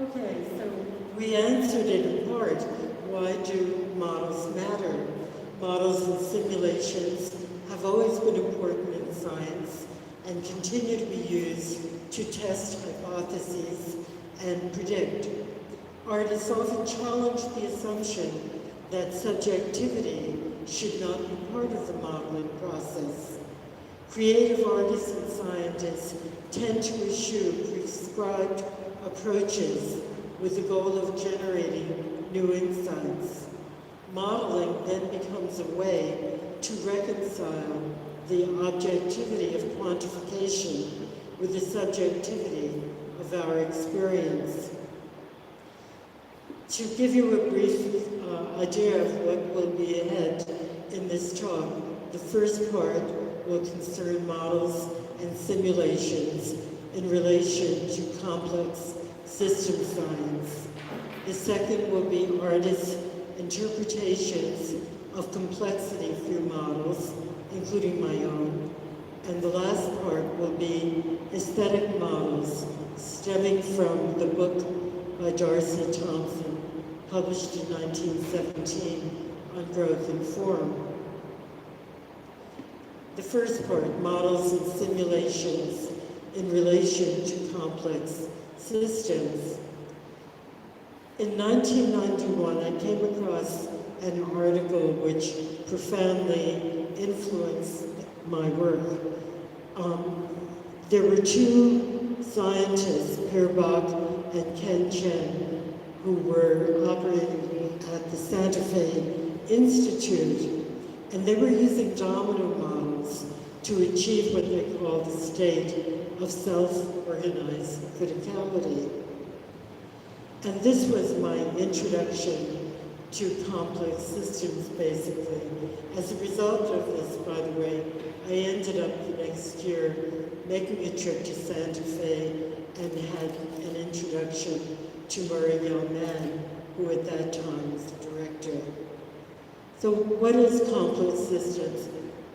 Okay, so we answered in part, why do models matter? Models and simulations have always been important in science and continue to be used to test hypotheses and predict. Artists often challenge the assumption that subjectivity should not be part of the modeling process. Creative artists and scientists tend to eschew prescribed approaches with the goal of generating new insights. Modeling then becomes a way to reconcile the objectivity of quantification with the subjectivity of our experience. To give you a brief idea of what will be ahead in this talk, the first part will concern models and simulations in relation to complex system science. The second will be artists' interpretations of complexity through models, including my own. And the last part will be aesthetic models, stemming from the book by Darcy Thompson, published in 1917 on growth and form. The first part, models and simulations in relation to complex systems. In 1991, I came across an article which profoundly influenced my work. There were two scientists, Per Bach and Ken Chen, who were operating at the Santa Fe Institute, and they were using domino models to achieve what they call the state of self-organized criticality. And this was my introduction to complex systems, basically. As a result of this, by the way, I ended up the next year making a trip to Santa Fe and had an introduction to Murray Yeoman, who at that time was the director. So what is complex systems?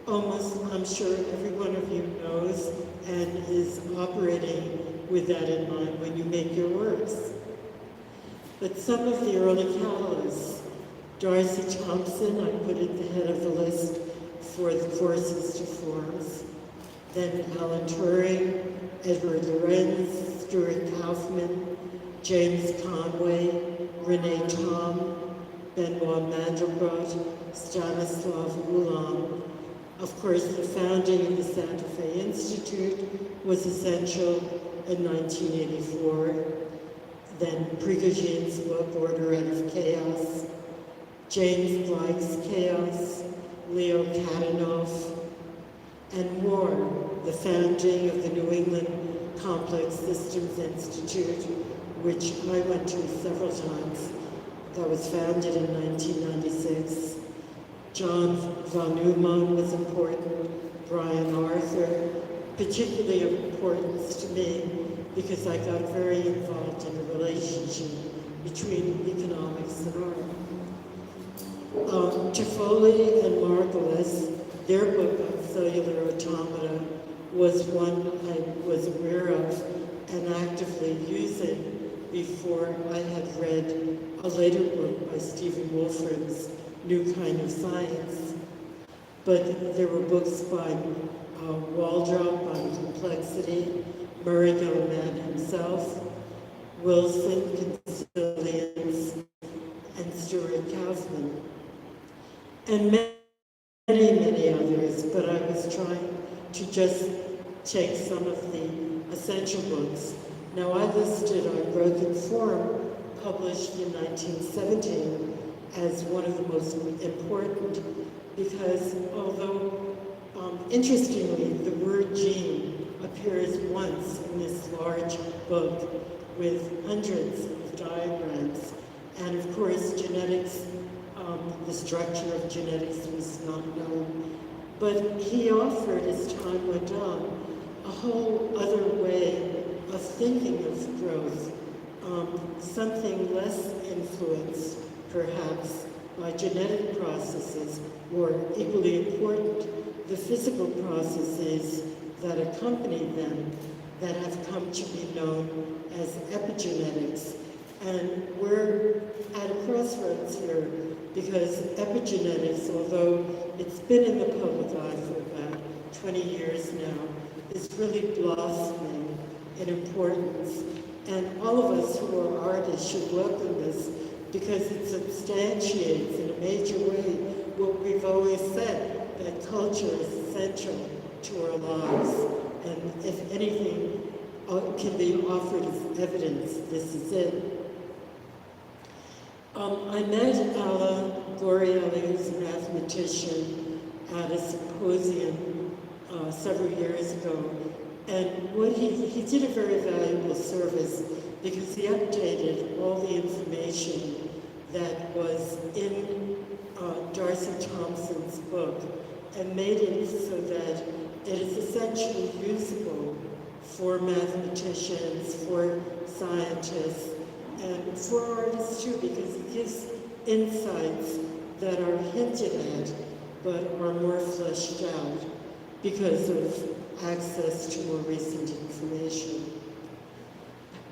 Almost, I'm sure every one of you knows and is operating with that in mind when you make your works. But some of the early catalysts, Darcy Thompson, I put at the head of the list for the Forces to Forms, then Alan Turing, Edward Lorenz, Stuart Kaufman, James Conway, Renee Thom, Benoit Mandelbrot, Stanislav Ulam. Of course, the founding of the Santa Fe Institute was essential in 1984. Then Prigoghine's book, Order Out of Chaos, James Blake's Chaos, Leo Kadanoff, and more, the founding of the New England Complex Systems Institute, which I went to several times. That was founded in 1996. John von Neumann was important, Brian Arthur, particularly of importance to me because I got very involved in the relationship between economics and art. Toffoli and Margolis, their book on cellular automata was one I was aware of and actively using before I had read a later book by Stephen Wolfram's New Kind of Science. But there were books by Waldrop on complexity, Murray Gell-Mann himself, Wilson, Consilience, and Stuart Kaufman, and many others, but I was trying to just take some of the essential books. Now, I listed on Growth and Form, published in 1917, as one of the most important because although, interestingly, the word gene appears once in this large book with hundreds of diagrams, and of course, genetics, the structure of genetics was not known, but he offered, as time went on, a whole other way of thinking of growth, something less influenced, perhaps, by genetic processes, or equally important, the physical processes that accompany them, that have come to be known as epigenetics, And we're at a crossroads here because epigenetics, although it's been in the public eye for about 20 years now, is really blossoming in importance. And all of us who are artists should welcome this because it substantiates in a major way what we've always said, that culture is essential to our lives. And if anything can be offered as evidence, this is it. I met Ala Gorielli, who's a mathematician, at a symposium several years ago. And what he did a very valuable service because he updated all the information that was in Darcy Thompson's book and made it so that it is essentially usable for mathematicians, for scientists, and for artists too, because it gives insights that are hinted at but are more fleshed out because of access to more recent information.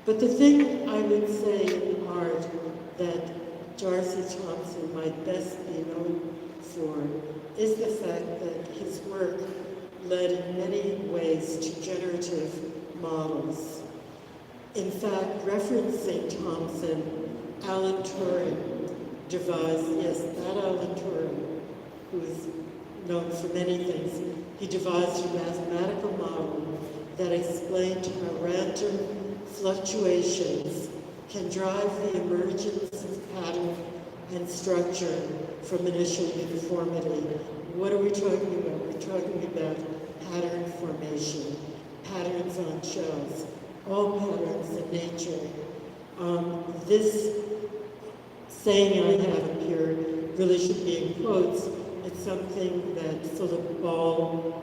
But the thing I would say in art that Darcy Thompson might best be known for is the fact that his work led in many ways to generative models. In fact, referencing Thompson, Alan Turing devised, yes, that Alan Turing, who is known for many things, he devised a mathematical model that explained how random fluctuations can drive the emergence of pattern and structure from initial uniformity. What are we talking about? We're talking about pattern formation, patterns on shells, all patterns in nature. This saying I have up here really should be in quotes. It's something that Philip Ball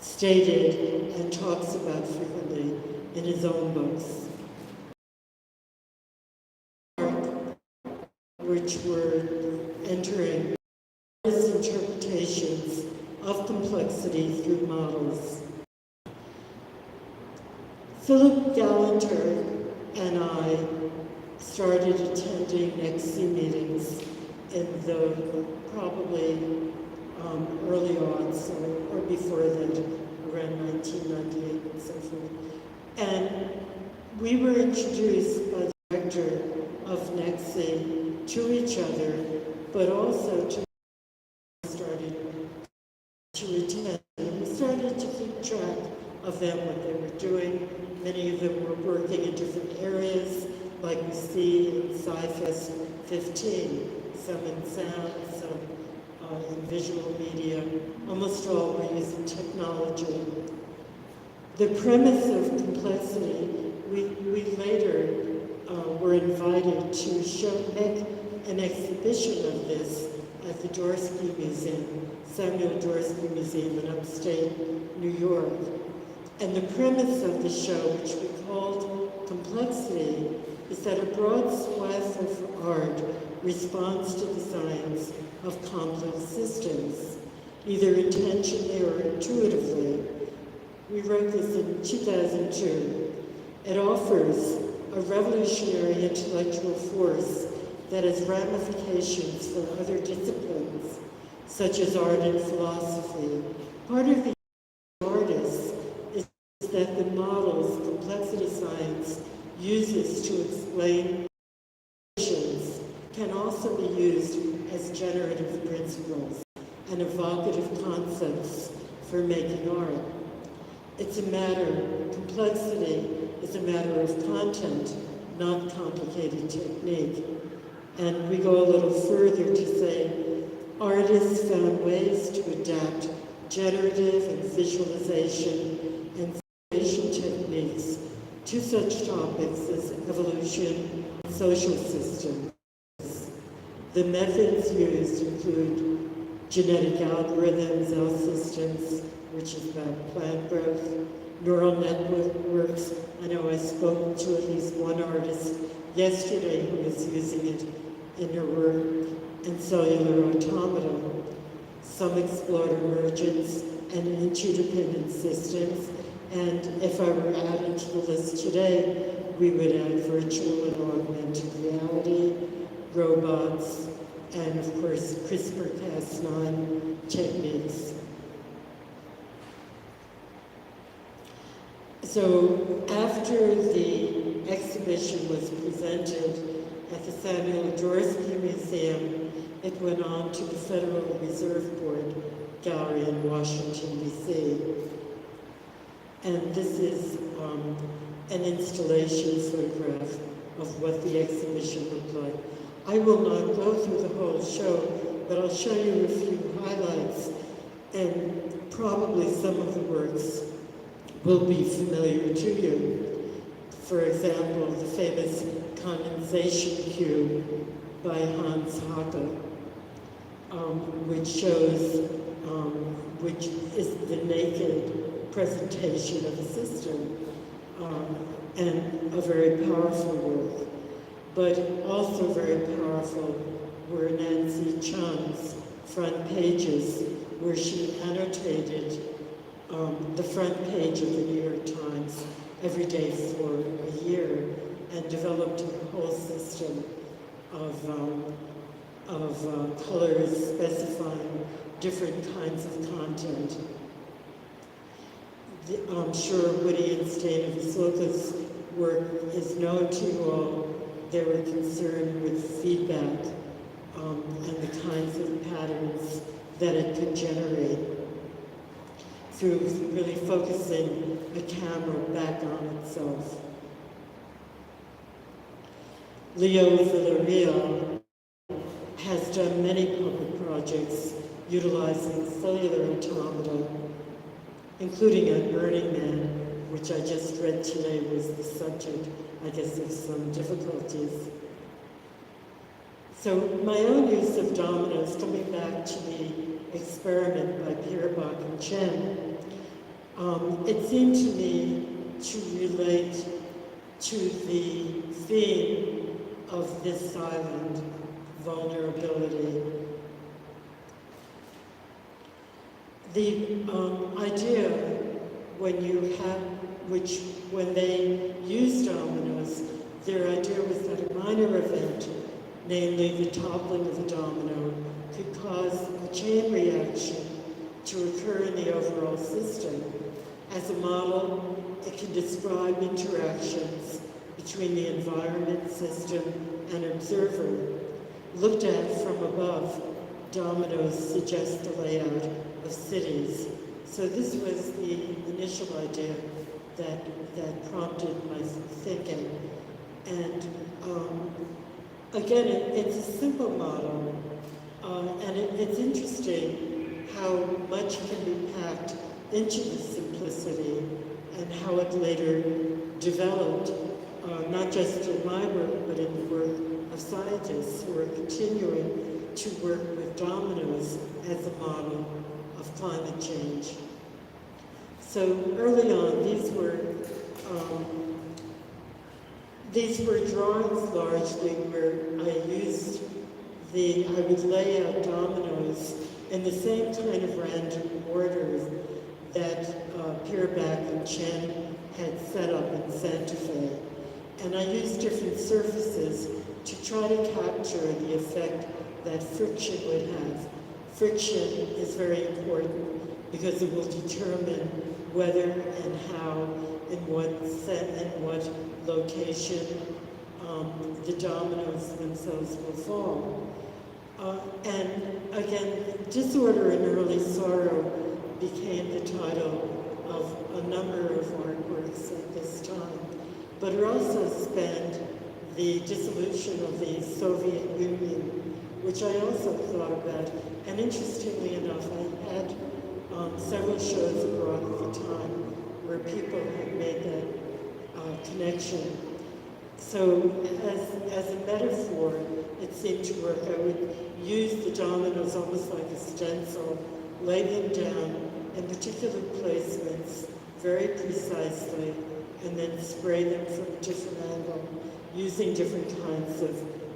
stated and talks about frequently in his own books, which were entering interpretations of complexity through models. Philip Gallanter and I started attending NEXI meetings in the probably early odds or before that, around 1998 and so forth. And we were introduced by the director of NEXI to each other, but also to started to attend. And we started to keep track of them, what they were doing. Many of them were working in different areas, like we see in CYFEST15, some in sound, some in visual media. Almost all were using technology. The premise of complexity, we later were invited to make an exhibition of this at the Dorsey Museum, Samuel Dorsey Museum in upstate New York. And the premise of the show, which we called Complexity, is that a broad swath of art responds to the science of complex systems, either intentionally or intuitively. We wrote this in 2002. It offers a revolutionary intellectual force that has ramifications for other disciplines, such as art and philosophy. Part of the artists is that the models complexity science uses to explain can also be used as generative principles and evocative concepts for making art. It's a matter, complexity is a matter of content, not complicated technique. And we go a little further to say, artists found ways to adapt generative and visualization and simulation techniques to such topics as evolution and social systems. The methods used include genetic algorithms, L systems, which is about plant growth, neural networks. I know I spoke to at least one artist yesterday who was using it in her work, and cellular automata. Some explored emergence and interdependent systems, And if I were added to the list today, we would add virtual and augmented reality, robots, and of course CRISPR-Cas9 techniques. So after the exhibition was presented at the Samuel Jaworski Museum, it went on to the Federal Reserve Board Gallery in Washington, D.C. And this is an installation photograph of what the exhibition looked like. I will not go through the whole show, but I'll show you a few highlights, and probably some of the works will be familiar to you. For example, the famous condensation cube by Hans Haacke, which shows, which is the naked presentation of a system, and a very powerful work. But also very powerful were Nancy Chung's front pages, where she annotated the front page of the New York Times every day for a year, and developed a whole system of colors specifying different kinds of content. I'm sure Woody and Stain of Slocum's work is known to you all. They were concerned with feedback and the kinds of patterns that it could generate through really focusing a camera back on itself. Leo Villarreal has done many public projects utilizing cellular automata, including at Burning Man, which I just read today was the subject, I guess, of some difficulties. So my own use of dominoes, coming back to the experiment by Pierbach and Chen, it seemed to me to relate to the theme of this silent vulnerability. The idea when they used dominoes, their idea was that a minor event, namely the toppling of a domino, could cause a chain reaction to occur in the overall system. As a model, it can describe interactions between the environment, system, and observer. Looked at from above, dominoes suggest the layout of cities. So this was the initial idea that prompted my thinking. And again, it's a simple model, and it's interesting how much can be packed into the simplicity and how it later developed, not just in my work, but in the work of scientists who are continuing to work with dominoes as a model of climate change. So early on, these were drawings largely where I would lay out dominoes in the same kind of random order that Pierbach and Chen had set up in Santa Fe. And I used different surfaces to try to capture the effect that friction would have. Friction is very important because it will determine whether and how, in what location, the dominoes themselves will fall. And again, Disorder and Early Sorrow became the title of a number of artworks at this time. But it also spanned the dissolution of the Soviet Union, which I also thought about. And interestingly enough, I had several shows abroad at the time where people had made that connection. So as a metaphor, it seemed to work. I would use the dominoes almost like a stencil, lay them down in particular placements very precisely, and then spray them from a different angle using different kinds of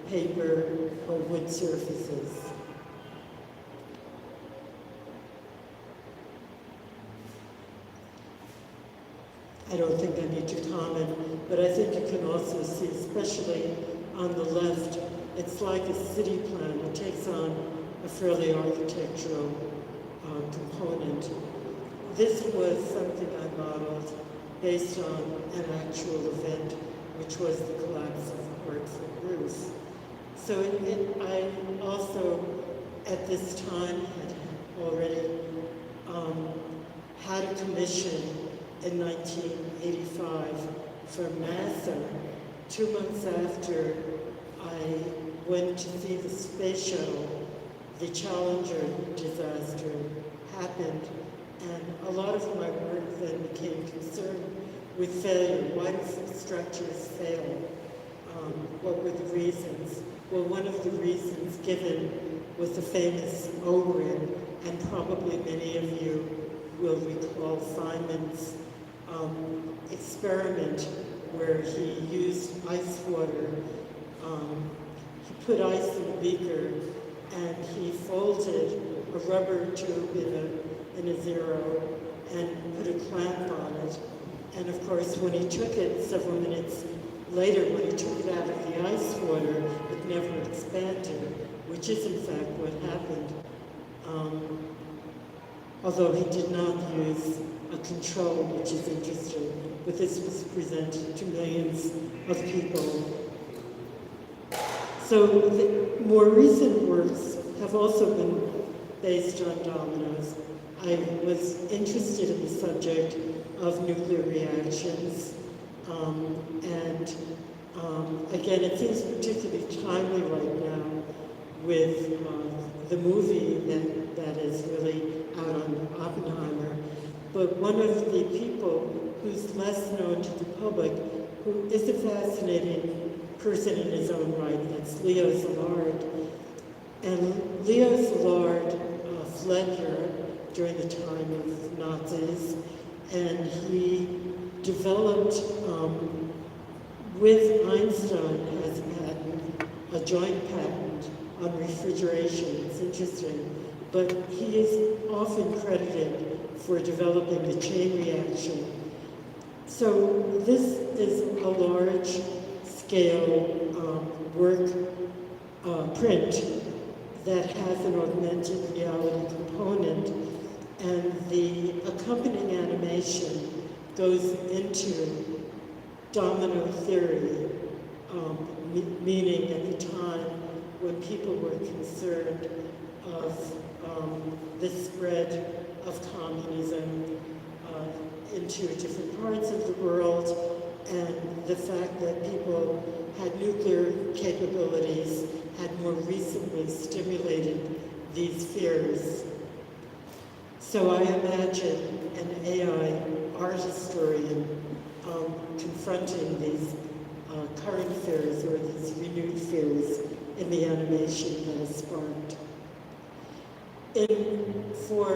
paper or wood surfaces. I don't think I need to comment, but I think you can also see, especially on the left, it's like a city plan. It takes on a fairly architectural component. This was something I modeled based on an actual event, which was the collapse of the Hartford roof. So I also, at this time, had already had a commission in 1985 from NASA. 2 months after I went to see the space shuttle, the Challenger disaster happened, and a lot of my work then became concerned with failure. Why do structures fail? What were the reasons? Well, one of the reasons given was the famous O-ring, and probably many of you will recall Feynman's experiment where he used ice water. He put ice in a beaker and he folded a rubber tube in a zero and put a clamp on it. And of course, when he took it several minutes later, when he took it out of the ice water, it never expanded, which is in fact what happened. Although he did not use a control, which is interesting, but this was presented to millions of people. So the more recent works have also been based on dominoes. I was interested in the subject of nuclear reactions, again, it seems particularly timely right now with the movie that is really out on Oppenheimer. But one of the people who's less known to the public, who is a fascinating person in his own right, that's Leo Szilard. And Leo Szilard fled Europe during the time of Nazis, and he developed, with Einstein as a patent, a joint patent on refrigeration. It's interesting. But he is often credited for developing the chain reaction. So this is a large-scale work print that has an augmented reality component, and the accompanying animation goes into domino theory, meaning at the time when people were concerned of the spread of communism into different parts of the world, and the fact that people had nuclear capabilities had more recently stimulated these fears. So I imagine an AI art historian confronting these current fears or these renewed fears in the animation that is sparked. For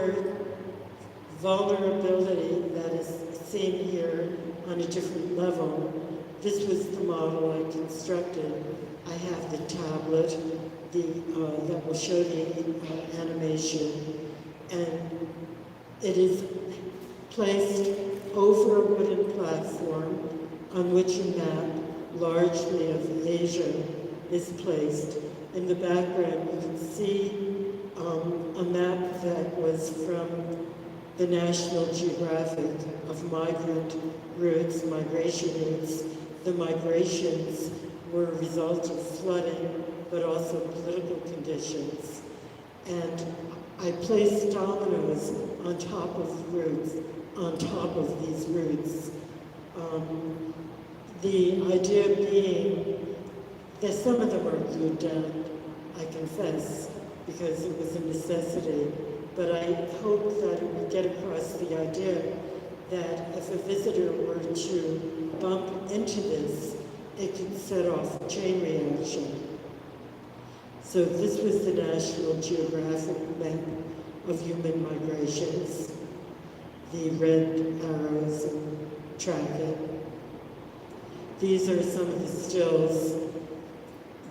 vulnerability that is seen here on a different level, this was the model I constructed. I have the tablet that will show the animation, and it is placed over a wooden platform on which a map, largely of Asia, is placed. In the background, you can see a map that was from the National Geographic of migrant routes, migration routes. The migrations were a result of flooding, but also political conditions. And I placed dominoes on top of routes, on top of these routes. The idea being that some of them are glued down, I confess, because it was a necessity. But I hope that it would get across the idea that if a visitor were to bump into this, it could set off a chain reaction. So this was the National Geographic map of human migrations. The red arrows track it. These are some of the stills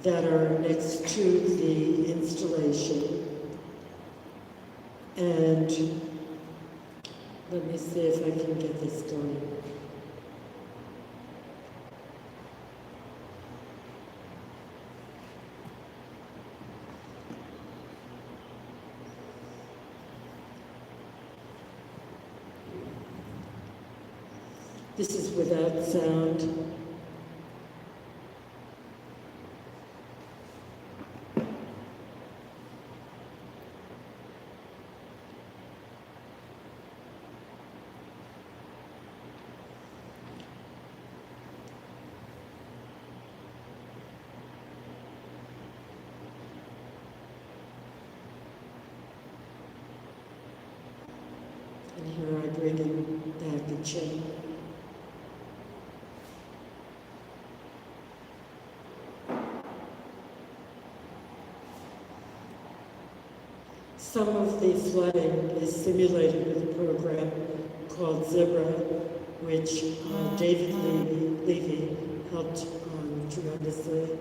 that are next to the installation. And let me see if I can get this going. This is without sound. And here I bring in back the chain. Some of the flooding is simulated with a program called Zebra, which David Levy helped tremendously.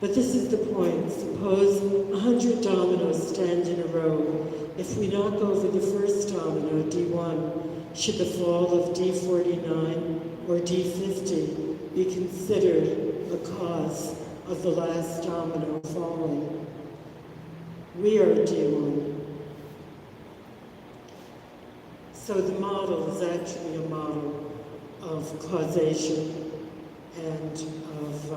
But this is the point. Suppose 100 dominoes stand in a row. If we knock over the first domino, D1, should the fall of D49 or D50 be considered a cause of the last domino falling? We are D1. So the model is actually a model of causation and of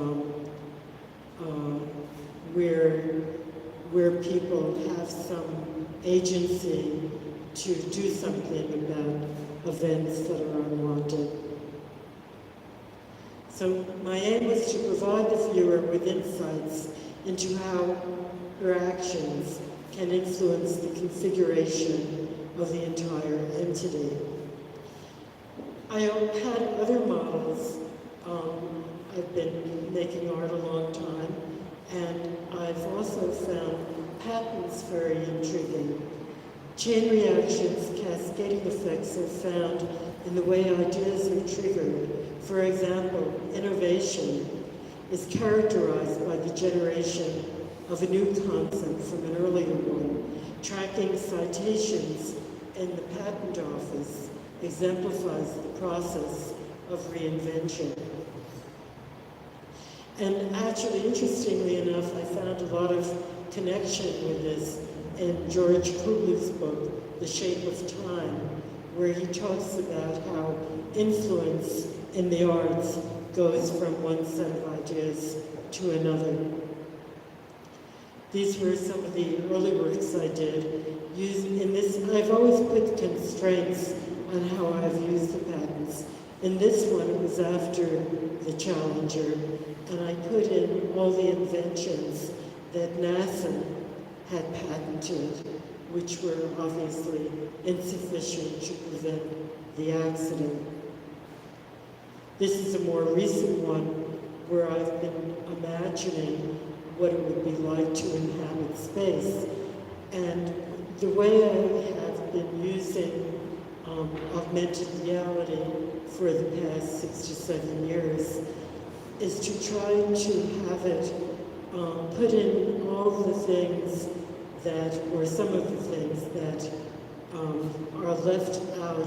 where people have some agency to do something about events that are unwanted. So my aim was to provide the viewer with insights into how her actions can influence the configuration of the entire entity. I had other models. I've been making art a long time, and I've also found patterns very intriguing. Chain reactions, cascading effects are found in the way ideas are triggered. For example, innovation is characterized by the generation of a new concept from an earlier one. Tracking citations in the patent office exemplifies the process of reinvention. And actually, interestingly enough, I found a lot of connection with this in George Kugler's book, The Shape of Time, where he talks about how influence in the arts goes from one set of ideas to another. These were some of the early works I did. In this, I've always put constraints on how I've used the patents. In this one, it was after the Challenger, and I put in all the inventions that NASA had patented, which were obviously insufficient to prevent the accident. This is a more recent one where I've been imagining what it would be like to inhabit space. And the way I have been using augmented reality for the past 6 to 7 years is to try to have it put in all the things that, or some of the things that are left out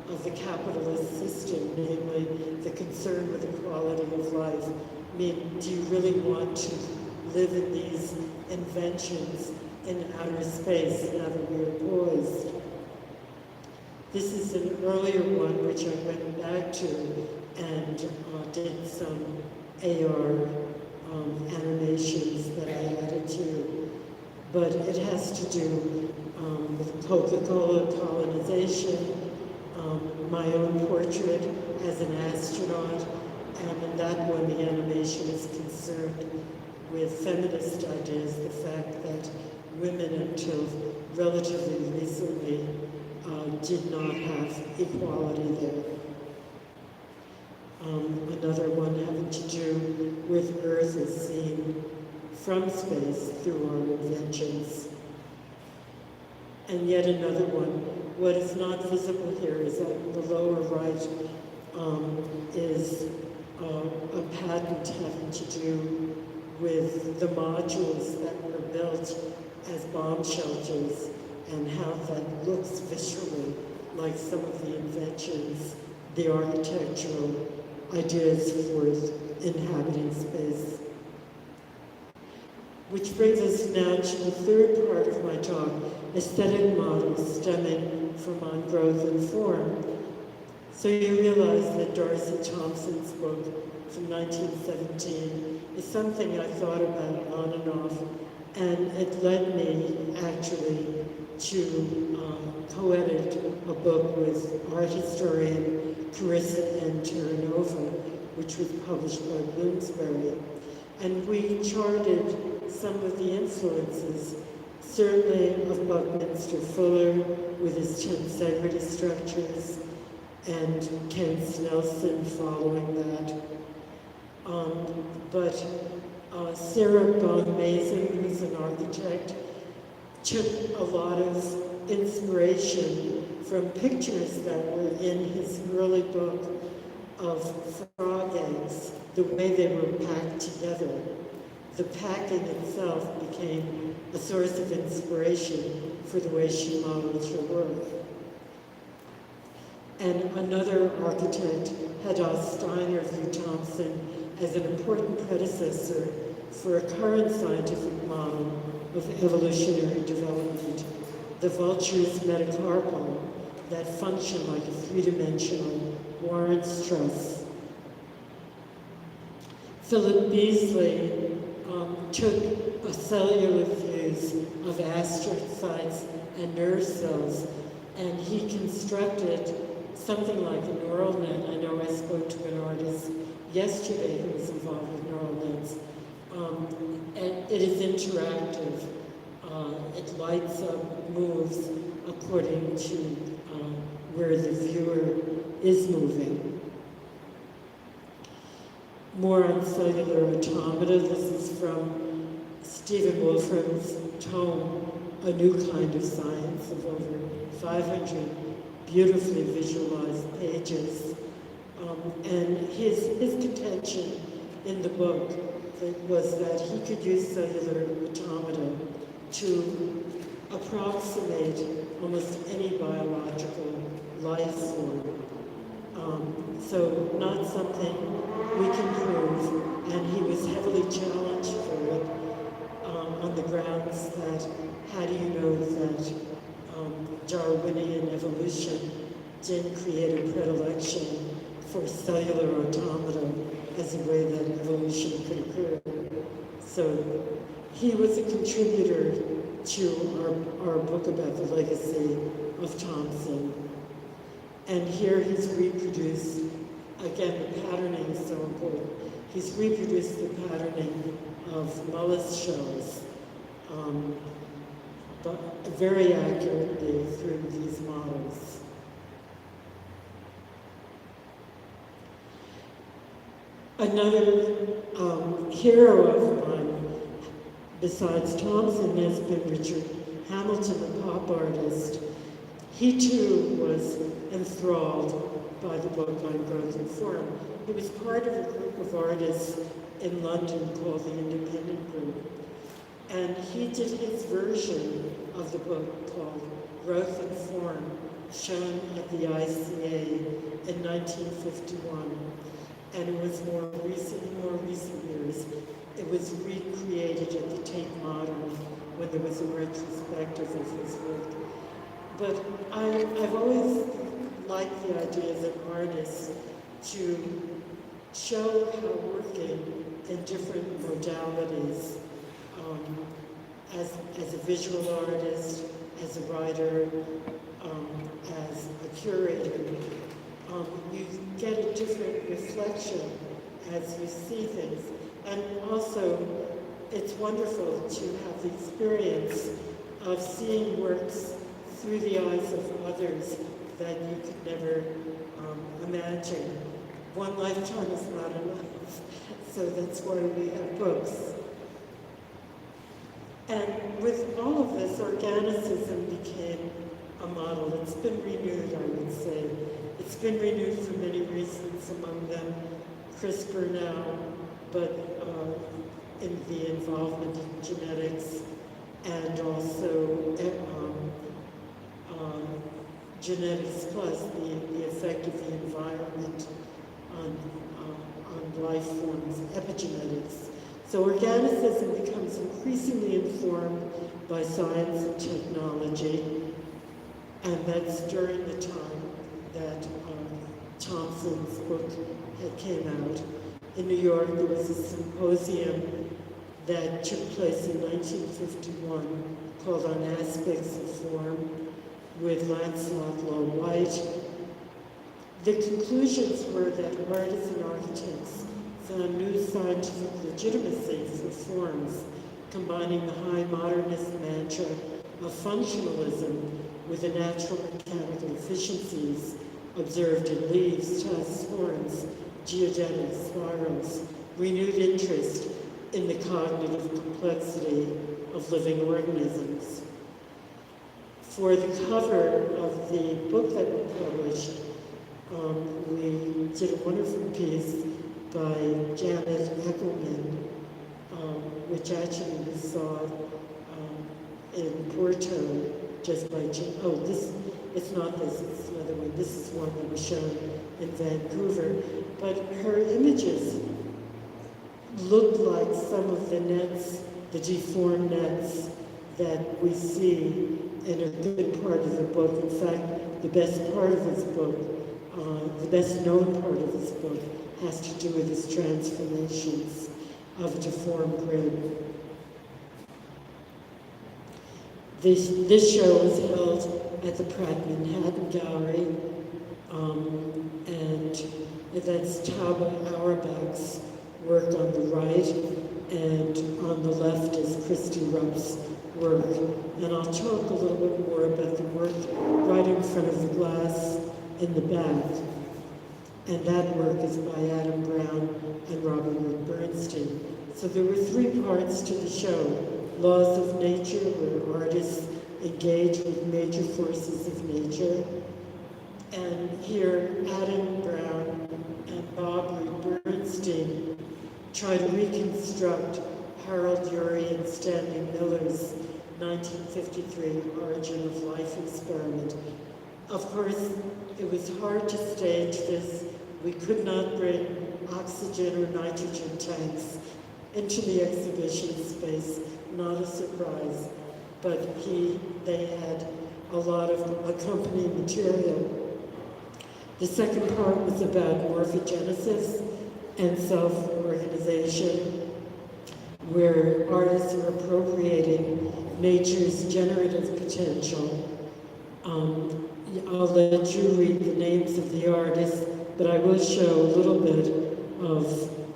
of the capitalist system, namely the concern with the quality of life. I mean, do you really want to live in these inventions in outer space now that we're poised? This is an earlier one which I went back to and did some AR animations that I added to. But it has to do with Coca-Cola colonization, my own portrait as an astronaut, and in that one the animation is concerned with feminist ideas, the fact that women until relatively recently did not have equality there. Another one having to do with Earth as seen from space through our inventions. And yet another one, what is not visible here is that in the lower right is a patent having to do with the modules that were built as bomb shelters and how that looks visually like some of the inventions, the architectural ideas for inhabiting space. Which brings us now to the third part of my talk, aesthetic models stemming from On Growth and Form. So you realize that Darcy Thompson's book from 1917 is something I thought about on and off, and it led me actually to co-edit a book with art historian Carissa N. Terranova, which was published by Bloomsbury. And we charted some of the influences, certainly of Buckminster Fuller with his tensegrity structures, and Kent Nelson following that. But Sarah Bond-Mason, who's an architect, took a lot of inspiration from pictures that were in his early book of frog eggs, the way they were packed together. The packing itself became a source of inspiration for the way she modeled her work. And another architect, Hedda Steiner, viewed Thompson as an important predecessor for a current scientific model of evolutionary development, the vulture's metacarpal, that function like a three-dimensional Lorentz truss. Philip Beasley took a cellular views of astrocytes and nerve cells, and he constructed something like a neural net. I know I spoke to an artist yesterday who was involved with neural nets. And it is interactive. It lights up, moves according to where the viewer is moving. More on cellular automata. This is from Stephen Wolfram's tome, A New Kind of Science, of over 500 beautifully visualized pages. And his contention in the book was that he could use cellular automata to approximate almost any biological life form. So not something we can prove, and he was heavily challenged for it on the grounds that how do you know that Darwinian evolution didn't create a predilection for cellular automata as a way that evolution could occur. So he was a contributor to our book about the legacy of Thompson. And here he's reproduced, again, the patterning is so important. He's reproduced the patterning of mollusk shells, but very accurately through these models. Another hero of mine, besides Thompson, has been Richard Hamilton, the pop artist. He too was enthralled by the book On Growth and Form. He was part of a group of artists in London called the Independent Group. And he did his version of the book called Growth and Form, shown at the ICA in 1951. And it was more recent years, it was recreated at the Tate Modern when there was a retrospective of his work. But I've always liked the idea as an artist to show how working in different modalities, as a visual artist, as a writer, as a curator, you get a different reflection as you see things. And also, it's wonderful to have the experience of seeing works through the eyes of others that you could never imagine. One lifetime is not enough, so that's why we have books. And with all of this, organicism became a model. It's been renewed, I would say. It's been renewed for many reasons, among them CRISPR now, but in the involvement in genetics, and also genetics plus the effect of the environment on life forms, epigenetics. So organicism becomes increasingly informed by science and technology. And that's during the time that Thompson's book had came out. In New York, there was a symposium that took place in 1951 called On Aspects of Form with Lancelot Law White. The conclusions were that artists and architects found new scientific legitimacy for forms, combining the high modernist mantra of functionalism with the natural mechanical efficiencies observed in leaves, tusks, horns, geodetics, spirals, renewed interest in the cognitive complexity of living organisms. For the cover of the book that we published, we did a wonderful piece by Janet Eckelman, which actually we saw in Porto just by, it's not this, it's another one. This is one that was shown in Vancouver. But her images looked like some of the nets, the deformed nets that we see in a good part of the book. In fact, the best part of his book, the best known part of his book, has to do with his transformations of deformed grid. This show was held at the Pratt Manhattan Gallery, and that's Taube Auerbach's work on the right, and on the left is Christy Rupp's work. And I'll talk a little bit more about the work right in front of the glass in the back. And that work is by Adam Brown and Robert Bernstein. So there were three parts to the show. Laws of nature, where artists engage with major forces of nature. And here, Adam Brown and Bob Bernstein try to reconstruct Harold Urey and Stanley Miller's 1953 Origin of Life experiment. Of course, it was hard to stage this. We could not bring oxygen or nitrogen tanks into the exhibition space, not a surprise, but they had a lot of accompanying material. The second part was about morphogenesis and self-organization, where artists are appropriating nature's generative potential. I'll let you read the names of the artists, but I will show a little bit of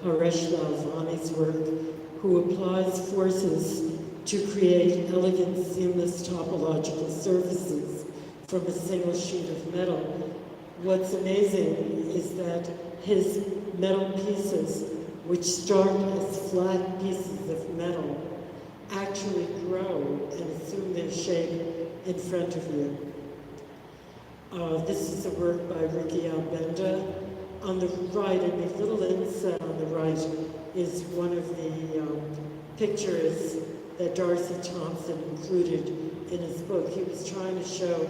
Haresh Lalvani's work, who applies forces to create elegant, seamless topological surfaces from a single sheet of metal. What's amazing is that his metal pieces, which start as flat pieces of metal, actually grow and assume their shape in front of you. This is a work by Ricky Albenda. On the right, in the little inset on the right, is one of the pictures that Darcy Thompson included in his book. He was trying to show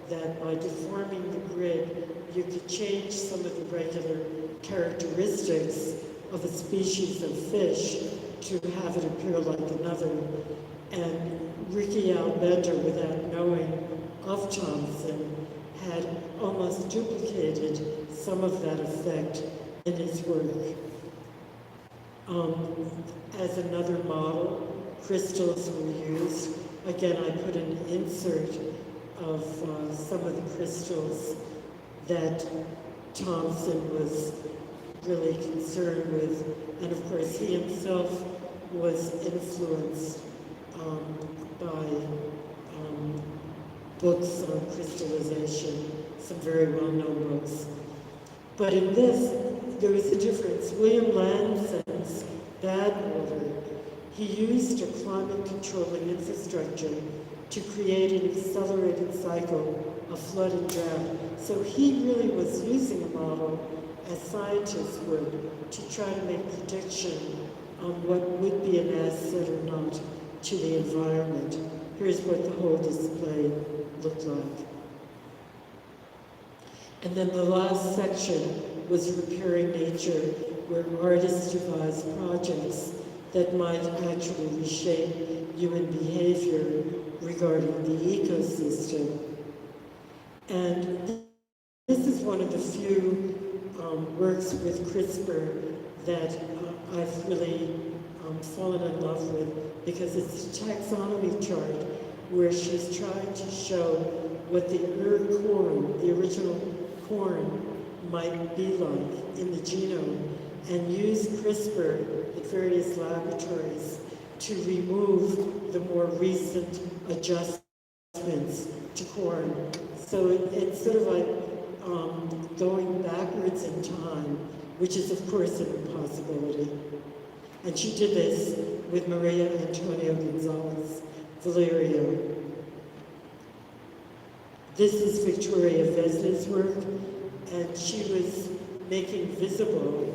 that by deforming the grid, you could change some of the regular characteristics of a species of fish to have it appear like another. And Ricky Albenda, without knowing of Thompson, had almost duplicated some of that effect in his work. As another model, crystals were used. Again, I put an insert of some of the crystals that Thompson was really concerned with. And of course, he himself was influenced by books on crystallization, some very well-known books. But in this, there was a difference. William Lansing's Badwater, he used a climate-controlling infrastructure to create an accelerated cycle of flood and drought. So he really was using a model, as scientists would, to try to make prediction on what would be an asset or not to the environment. Here's what the whole display looked like. And then the last section was repairing nature, where artists devised projects that might actually reshape human behavior regarding the ecosystem. And this is one of the few works with CRISPR that I've really fallen in love with, because it's a taxonomy chart where she's trying to show what the corn, the original corn, might be like in the genome, and use CRISPR at various laboratories to remove the more recent adjustments to corn. So it's sort of like going backwards in time, which is of course an impossibility. And she did this with Maria Antonia Gonzalez Valerio. This is Victoria Vesna's work, and she was making visible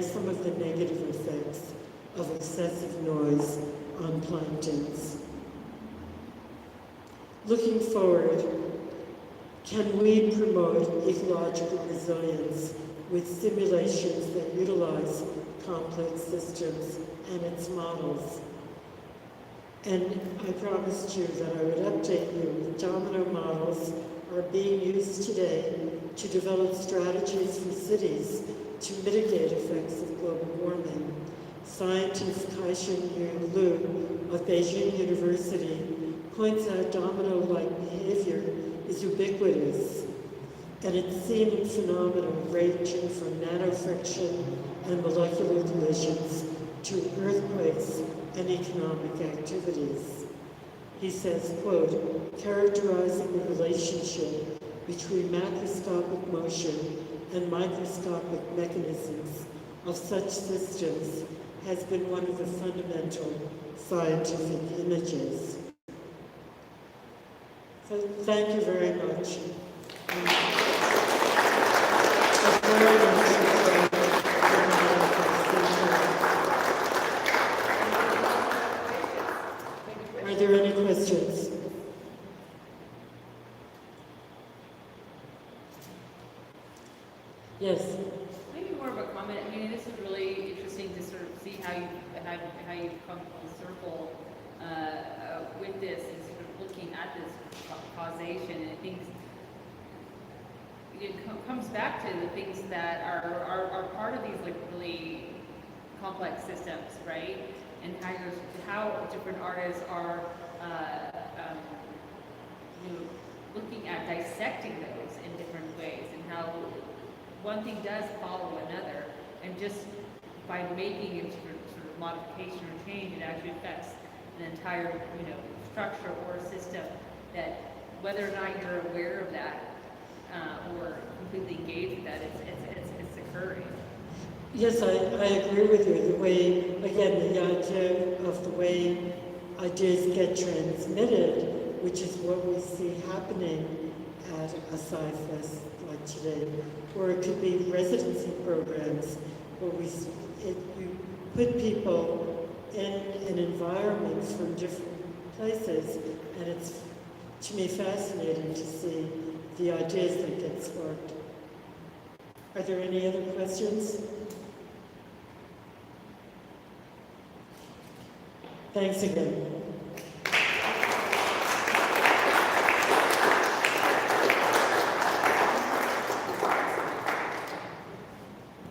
some of the negative effects of excessive noise on planktons. Looking forward, can we promote ecological resilience with simulations that utilize complex systems and its models? And I promised you that I would update you. Domino models are being used today to develop strategies for cities to mitigate effects of global warming. Scientist Kai-Sheng Liu of Beijing University points out domino-like behavior is ubiquitous, and it's seen in phenomena ranging from nanofriction and molecular collisions to earthquakes and economic activities. He says, quote, characterizing the relationship between macroscopic motion and microscopic mechanisms of such systems has been one of the fundamental scientific images. So thank you very much. Are there any questions? Yes. Maybe more of a comment. I mean, this is really interesting to sort of see how you come full circle with this, and sort of looking at this causation. And I think it comes back to the things that are part of these like really complex systems, right? And how different artists are looking at dissecting those in different ways, and how one thing does follow another, and just by making it sort of modification or change, it actually affects an entire structure or system, that whether or not you're aware of that or completely engaged with that, it's occurring. Yes, I agree with you. The way, again, the idea of the way ideas get transmitted, which is what we see happening at a CYFEST like today, or it could be residency programs where you put people in an environment from different places, and it's, to me, fascinating to see the ideas that get sparked. Are there any other questions? Thanks again.